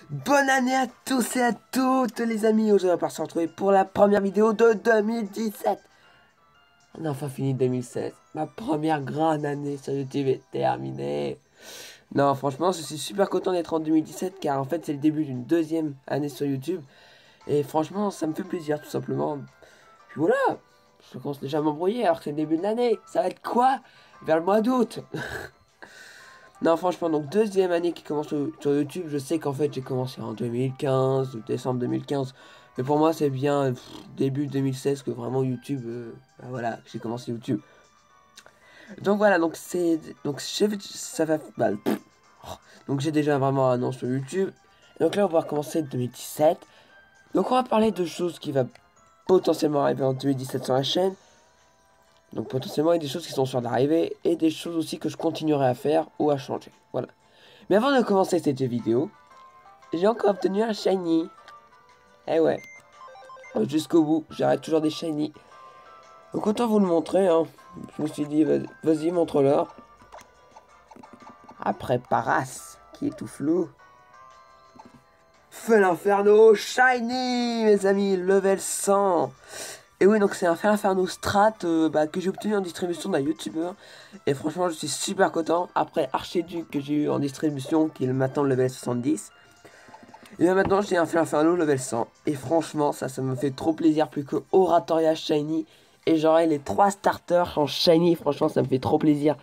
Bonne année à tous et à toutes les amis. Aujourd'hui on va se retrouver pour la première vidéo de 2017. On a enfin fini 2016. Ma première grande année sur YouTube est terminée. Non, franchement je suis super content d'être en 2017 car en fait c'est le début d'une deuxième année sur YouTube. Et franchement ça me fait plaisir tout simplement. Puis voilà, je commence déjà à m'embrouiller alors que c'est le début de l'année. Ça va être quoi? Vers le mois d'août. Non, franchement, donc deuxième année qui commence sur YouTube. Je sais qu'en fait j'ai commencé en 2015, décembre 2015. Mais pour moi c'est bien début 2016 que vraiment YouTube, bah voilà, j'ai commencé YouTube. Donc voilà, donc ça va, donc j'ai déjà vraiment un an sur YouTube. Donc là on va recommencer 2017. Donc on va parler de choses qui vont potentiellement arriver en 2017 sur la chaîne. Donc potentiellement il y a des choses qui sont sur l'arrivée et des choses aussi que je continuerai à faire ou à changer. Voilà. Mais avant de commencer cette vidéo, j'ai encore obtenu un shiny. Eh ouais. Jusqu'au bout, j'arrête toujours des shiny. Donc autant vous le montrer, hein. Je me suis dit, vas-y, montre-leur. Après Paras, qui est tout flou. Feu l'Inferno shiny, mes amis, level 100. Et oui, donc c'est un Feu l'Inferno strat que j'ai obtenu en distribution d'un youtubeur. Et franchement, je suis super content. Après Archiduc que j'ai eu en distribution, qui est maintenant le level 70. Et bien maintenant j'ai un Feu l'Inferno level 100. Et franchement ça me fait trop plaisir. Plus que Oratoria Shiny. Et j'aurai les 3 starters en Shiny. Franchement ça me fait trop plaisir.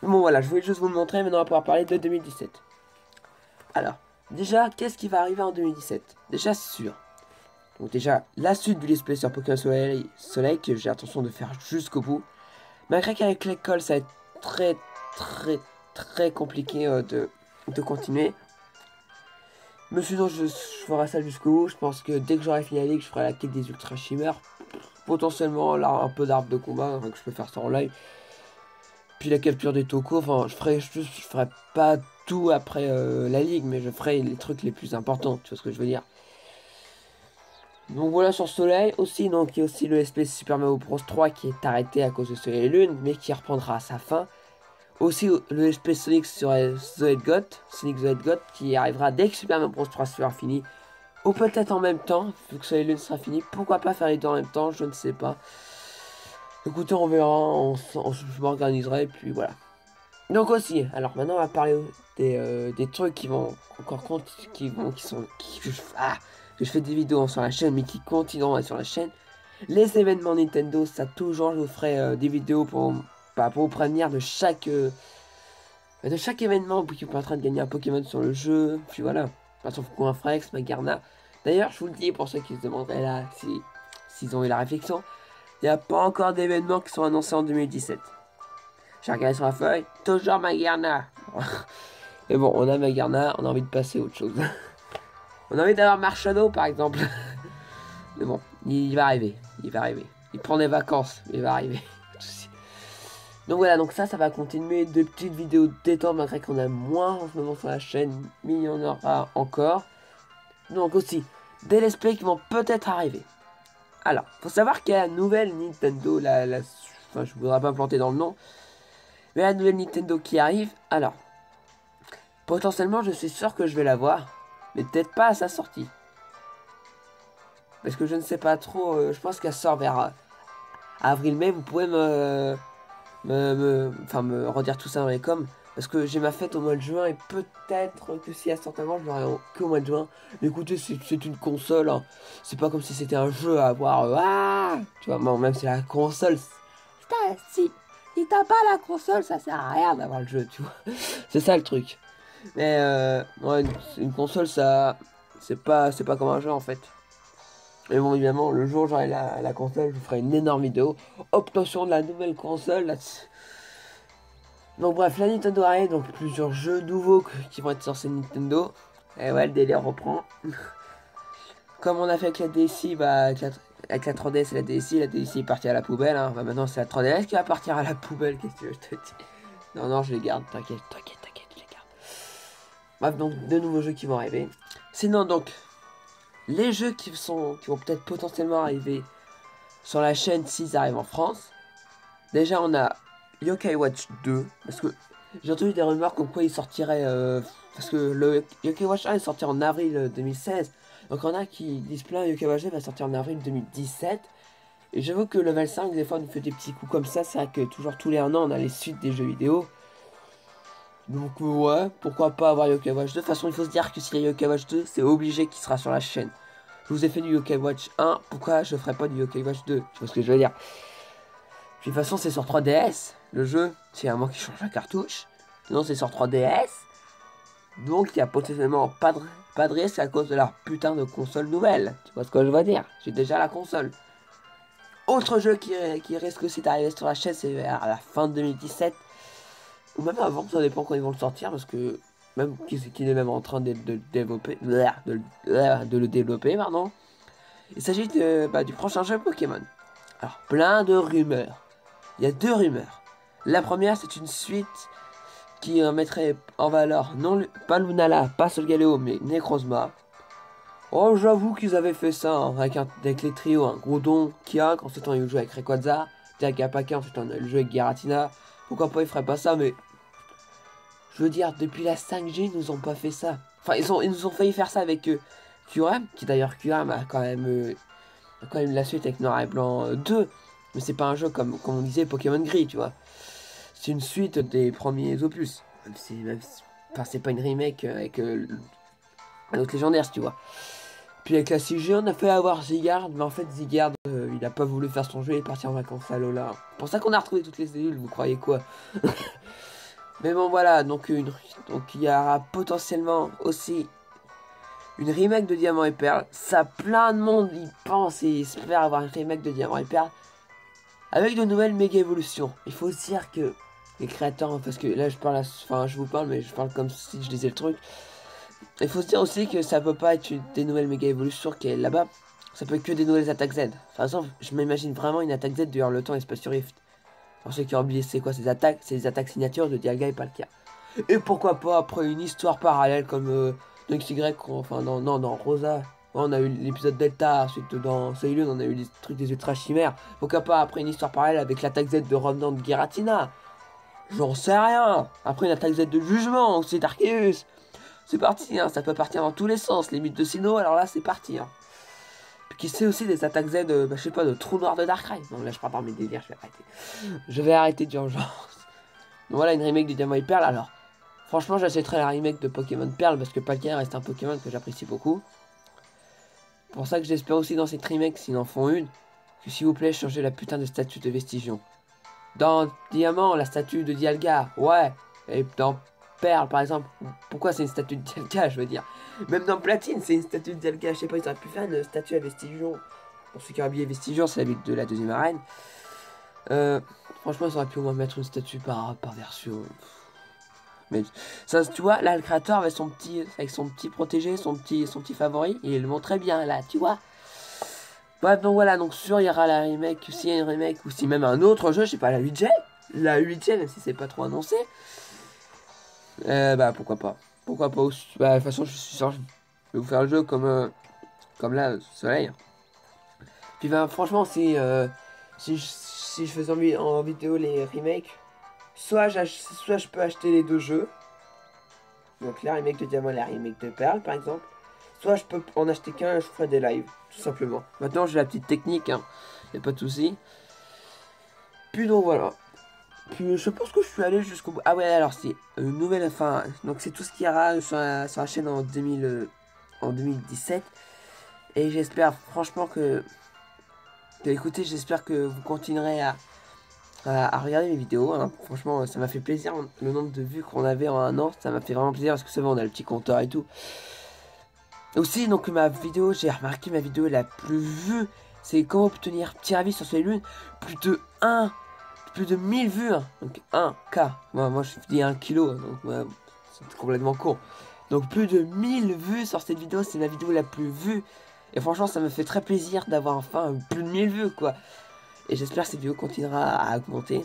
Bon voilà, je voulais juste vous le montrer. Maintenant on va pouvoir parler de 2017. Alors déjà qu'est-ce qui va arriver en 2017? Déjà c'est sûr. Donc déjà la suite du let's play sur Pokémon Soleil que j'ai l'intention de faire jusqu'au bout. Malgré qu'avec l'école ça va être très compliqué de continuer. Mais sinon, je ferai ça jusqu'au bout. Je pense que dès que j'aurai fini la ligue, je ferai la quête des Ultra Shimmer. Potentiellement, là, un peu d'arbre de combat, enfin, que je peux faire ça en live. Puis la capture des tocos. Enfin, je ferai pas tout après la ligue, mais je ferai les trucs les plus importants. Tu vois ce que je veux dire? Donc voilà sur Soleil aussi. Donc il y a aussi le SP Super Mario Bros 3 qui est arrêté à cause de Soleil et Lune, mais qui reprendra à sa fin. Aussi le SP Sonic sur Sonic the Hedgehog, qui arrivera dès que Super Mario Bros 3 sera fini. Ou peut-être en même temps, vu que Soleil et Lune sera fini. Pourquoi pas faire les deux en même temps, je ne sais pas. Écoutez, on verra, je m'organiserai, et puis voilà. Donc aussi, alors maintenant on va parler des trucs qui vont encore que je fais des vidéos sur la chaîne, mais qui continueront sur la chaîne. Les événements Nintendo, ça toujours, je vous ferai des vidéos pour vous prévenir de chaque événement, qui est en train de gagner un Pokémon sur le jeu, puis voilà. Par exemple, un Frex, Magarna. D'ailleurs, je vous le dis pour ceux qui se demanderaient là s'ils ont eu la réflexion, il n'y a pas encore d'événements qui sont annoncés en 2017. J'ai regardé sur la feuille, toujours Magarna. Mais bon, on a Magarna, on a envie de passer à autre chose. On a envie d'avoir Marshano par exemple. Mais bon, il va arriver, Il prend des vacances, il va arriver. Donc voilà, donc ça va continuer de petites vidéos de détente malgré qu'on a moins en ce moment sur la chaîne, mais il y en aura encore. Donc aussi, des let's play qui vont peut-être arriver. Alors, faut savoir qu'il y a la nouvelle Nintendo, enfin je voudrais pas me planter dans le nom, mais la nouvelle Nintendo qui arrive, alors, potentiellement je suis sûr que je vais la voir, mais peut-être pas à sa sortie. Parce que je ne sais pas trop, je pense qu'elle sort vers avril-mai, vous pouvez me redire tout ça dans les coms. Parce que j'ai ma fête au mois de juin et peut-être que si elle sort avant, je l'aurai que au mois de juin. Mais écoutez, c'est une console, hein. C'est pas comme si c'était un jeu à avoir. Tu vois, même si la console. Si t'as pas la console, ça sert à rien d'avoir le jeu, tu vois. C'est ça le truc. Mais ouais, une console, ça. C'est pas comme un jeu en fait. Mais bon, évidemment, le jour où j'aurai la console, je vous ferai une énorme vidéo. Obtention de la nouvelle console. Là. Donc bref, la Nintendo arrive, donc plusieurs jeux nouveaux qui vont être sur cette Nintendo. Et ouais, le délire reprend. Comme on a fait avec la DSi, avec la 3DS et la DSi est partie à la poubelle. Hein. Bah, maintenant, c'est la 3DS qui va partir à la poubelle. Qu'est-ce que je te dis? Non, je les garde. T'inquiète, je les garde. Bref, donc, de nouveaux jeux qui vont arriver. Sinon, donc, les jeux qui vont peut-être potentiellement arriver sur la chaîne s'ils arrivent en France. Déjà, on a Yokai Watch 2. Parce que J'ai entendu des rumeurs comme quoi il sortirait... parce que le Yokai Watch 1 est sorti en avril 2016. Donc on a qui disent plein Yokai Watch 2 va sortir en avril 2017. Et j'avoue que Level 5, des fois, on nous fait des petits coups comme ça. C'est vrai que toujours tous les 1 an, on a les suites des jeux vidéo. Donc ouais, pourquoi pas avoir Yokai Watch 2. De toute façon, il faut se dire que s'il y a Yokai Watch 2, c'est obligé qu'il sera sur la chaîne. Je vous ai fait du Yokai Watch 1, pourquoi je ferai pas du Yokai Watch 2? Tu vois ce que je veux dire? Puis de toute façon, c'est sur 3DS, le jeu. C'est à moi qui change la cartouche. Sinon, c'est sur 3DS. Donc, il n'y a potentiellement pas de risque à cause de leur putain de console nouvelle. Tu vois ce que je veux dire? J'ai déjà la console. Autre jeu qui risque aussi d'arriver sur la chaîne, c'est vers la fin de 2017. Ou même avant, ça dépend quand ils vont le sortir. Parce que même qu'il est même en train de développer. De le développer, pardon. Il s'agit du prochain jeu Pokémon. Alors, plein de rumeurs. Il y a 2 rumeurs. La première, c'est une suite qui mettrait en valeur, non pas Lunala, pas Solgaleo, mais Necrozma. Oh, j'avoue qu'ils avaient fait ça hein, avec les trios, hein. Groudon, Kia, quand c'était il jouait avec Rayquaza, Tagapaka, ensuite on a le jeu avec Giratina. Pourquoi pas ils feraient pas ça, mais je veux dire, depuis la 5G, ils nous ont pas fait ça. Enfin, ils nous ont failli faire ça avec Kyurem, qui d'ailleurs Kyurem a quand même la suite avec Noir et Blanc 2. Mais c'est pas un jeu comme on disait Pokémon Gris, tu vois. C'est une suite des premiers opus. Enfin, c'est pas une remake avec un autre légendaire, si tu vois. Puis avec la 6G, on a fait avoir Zygarde, mais en fait, Zygarde, il a pas voulu faire son jeu et est parti en vacances à Lola. C'est pour ça qu'on a retrouvé toutes les cellules, vous croyez quoi? Mais bon, voilà, donc il y aura potentiellement aussi une remake de Diamant et Perle. Ça, plein de monde y pense et espère avoir une remake de Diamant et Perle. Avec de nouvelles méga évolutions. Il faut se dire que les créateurs, parce que là je parle, enfin je vous parle, mais je parle comme si je disais le truc. Il faut se dire aussi que ça peut pas être des nouvelles méga évolutions qui est là-bas. Ça peut être que des nouvelles attaques Z. Par exemple, je m'imagine vraiment une attaque Z de le temps Espace Rift. Pour ceux qui ont oublié c'est quoi ces attaques, c'est les attaques signatures de Dialga et Palkia. Et pourquoi pas après une histoire parallèle comme dans XY, enfin dans Rosa. On a eu l'épisode Delta, ensuite dans Sailun on a eu les trucs des Ultra Chimères. Pourquoi pas après une histoire parallèle avec l'attaque Z de Revenant de Giratina? J'en sais rien. Après une attaque Z de Jugement, aussi d'Arceus. C'est parti, hein, ça peut partir dans tous les sens. Les mythes de Sinnoh, alors là c'est parti. Hein. Puis qui sait aussi des attaques Z, je sais pas, de Trou Noir de Darkrai. Non là je parle par mes délires, je vais arrêter. Je vais arrêter d'urgence. Donc voilà une remake du Diamant et Perle. Alors, franchement j'achèterai la remake de Pokémon Perle parce que Palkia reste un Pokémon que j'apprécie beaucoup. Pour ça que j'espère aussi dans cette remake, s'ils en font une, que s'il vous plaît, changez la putain de statue de Vestigion. Dans Diamant, la statue de Dialga, ouais. Et dans Perle, par exemple, pourquoi c'est une statue de Dialga, je veux dire. Même dans Platine, c'est une statue de Dialga. Je sais pas, ils auraient pu faire une statue à Vestigion. Pour ceux qui ont habillé Vestigion, c'est la lutte de la deuxième arène. Franchement, ils auraient pu au moins mettre une statue par version. Mais ça, tu vois, là, le créateur avec son petit protégé, son petit favori, et il le montrait bien, là, tu vois. Bref, donc voilà, donc sûr, il y aura la remake, s'il y a une remake, ou si même un autre jeu, je sais pas, la 8G, même si c'est pas trop annoncé. Pourquoi pas. Pourquoi pas aussi. Bah, de toute façon, je suis sûr, je vais vous faire le jeu comme là, Soleil. Puis, franchement, si je faisais en vidéo les remakes, soit je peux acheter les 2 jeux. Donc la remake de Diamant et la remake de Perle par exemple. Soit je peux en acheter qu'un et je ferai des lives, tout simplement. Maintenant j'ai la petite technique, hein. Y a pas de souci. Puis donc voilà. Puis je pense que je suis allé jusqu'au bout. Ah ouais alors c'est une nouvelle fin. Donc c'est tout ce qu'il y aura sur la chaîne en 2017. Et j'espère franchement écoutez, j'espère que vous continuerez à regarder mes vidéos, hein. Franchement ça m'a fait plaisir le nombre de vues qu'on avait en 1 an, ça m'a fait vraiment plaisir parce que c'est bon on a le petit compteur et tout. Aussi donc j'ai remarqué ma vidéo la plus vue, c'est comment obtenir petit avis sur ces lunes, plus de 1000 vues, hein. Donc 1K, moi je dis 1 kilo, donc ouais, c'est complètement con. Donc plus de 1000 vues sur cette vidéo, c'est ma vidéo la plus vue. Et franchement ça me fait très plaisir d'avoir enfin plus de 1000 vues quoi. Et j'espère que cette vidéo continuera à augmenter.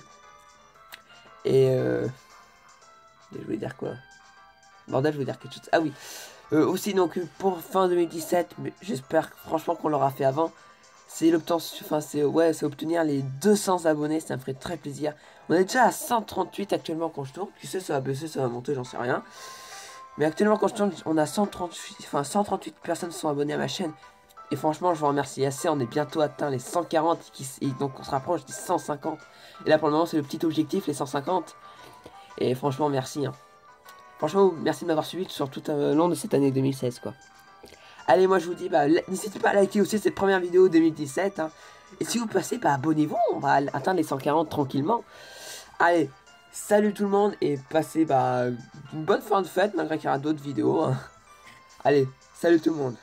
Et je voulais dire quoi? Bordel, je voulais dire quelque chose. Ah oui. Aussi, donc, pour fin 2017, mais j'espère franchement qu'on l'aura fait avant. c'est l'obtention, enfin c'est obtenir les 200 abonnés, ça me ferait très plaisir. On est déjà à 138 actuellement quand je tourne. Qui sait, ça va baisser, ça va monter, j'en sais rien. Mais actuellement quand je tourne, on a 138 personnes qui sont abonnées à ma chaîne. Et franchement, je vous remercie assez. On est bientôt atteint les 140 et donc on se rapproche des 150. Et là pour le moment, c'est le petit objectif, les 150. Et franchement, merci. Hein. Franchement, merci de m'avoir suivi sur tout au long de cette année 2016 quoi. Allez, moi je vous dis, bah, n'hésitez pas à liker aussi cette première vidéo 2017. Hein. Et si vous passez, bah, abonnez-vous, on va atteindre les 140 tranquillement. Allez, salut tout le monde et passez bah, une bonne fin de fête malgré qu'il y aura d'autres vidéos. Hein. Allez, salut tout le monde.